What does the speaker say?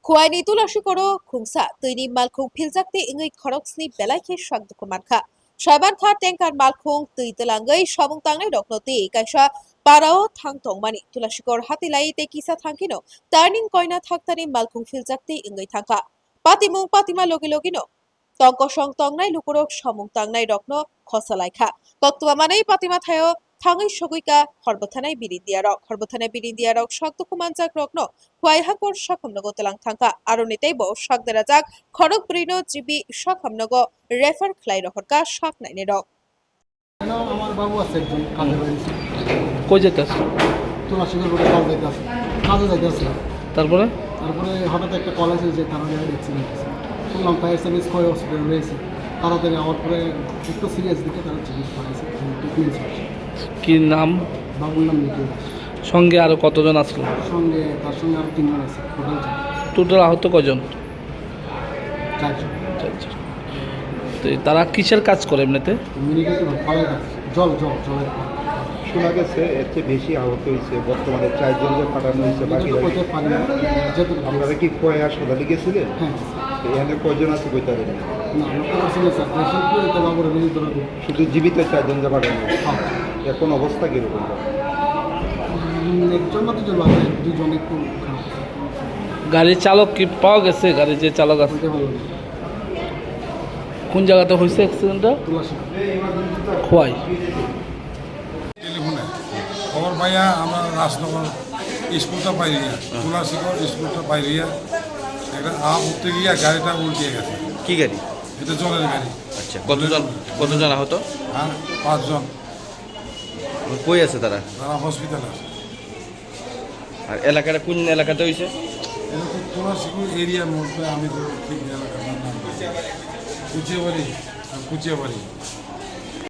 Kuaini tulashikoro khungsa tuini malkhung philjakti ingui khoroksni belaikhe shakduk markha Shaiban kha tengkar malkhung tui telangai samung tangnai doknoti kaisa parao thangtongmani tulashikor hatilai te kisa thangkino turning koina thaktani malkhung philjakti ingui thangkha patimung patima logi logino tongkosong tongnai lukurok samung tangnai dokno khosalaikha koktwa manai patima thayo Thangai Shoguika, Horbotanai Birindiarok, Horbotanai Birindiarok, Shaktukumanjak Rokno, Huayhakor Shakamnogo Telang Tangka, Aronitebo, Shakderajak, Khorok Brino, Jibi, Shakamnogo, Refer Klai Rohorka, Shak Nainero. আমার বাবু আছে একজন কাজে বেরিয়েছে কই যেতেছ তুলাশিগর রোডে কাজ যাইতেছে কাজে যাইতেছে তারপরে তারপরে হঠাৎ একটা কল আসে যে তারা গাড়ি অ্যাক্সিডেন্ট হয়েছে শুনলাম ফায়ার সার্ভিস কয় হসপিটাল রয়েছে তাড়াতাড়ি আমার পরে একটু সিরিয়াস দিকে তারা চিকিৎসা করাইছে ট্রিটমেন্ট চলছে কি নাম বাবুর নাম নিখিল দাস সঙ্গে আরো কতজন আসলো সঙ্গে তার সঙ্গে আরও তিনজন আছে টোটাল আহত কজন চারজন তো তারা কিসের কাজ করে এমনিতে মিনিকেটে ফলের কাজ জলের শোনা গেছে এর চেয়ে বেশি আহত হয়েছে বর্তমানে 4 জনকে পাঠানো হয়েছে বাকি করতে পারি না যেহেতু আপনারা কি কয় হাসপাতালে গেছিলেন হ্যাঁ এখানে কয়জন আছে কইতে পারেন না আমরা ছিল স্যার পেশেন্ট করে তো বাবুরে নিয়ে ধরে শুধু জীবিত 4 জনকে পাঠানো হ্যাঁ এখন অবস্থা কীরকম একজন না দুজন লাগে দুজন একটু খারাপ গাড়ির চালক কি পাওয়া গেছে গাড়ির যে চালক আছে বলতে ভালো না কোন জায়গাতে হয়েছে অ্যাক্সিডেন্টটা তুলাশি খোয়াই টেলিফোনে খবর পাইয়া আমরা রাজনগর স্কুলটা পাইরিয়া তুলাশিকর স্কুলটা পাইরিয়া একটা উঠতে গিয়া গাড়িটা উল্টিয়ে গেছে কি গাড়ি এটা জলের গাড়ি আচ্ছা কতজন আহত আর 5 জন কই আছে তারা তারা হসপিটালে আছে আর এলাকাটা কোন এলাকাতে হয়েছে এটা তো তুলাশিকর এরিয়ার মধ্যে আমি তো ঠিক এলাকার নাম কুচিয়াবাড়ি আর কুচিয়াবাড়ি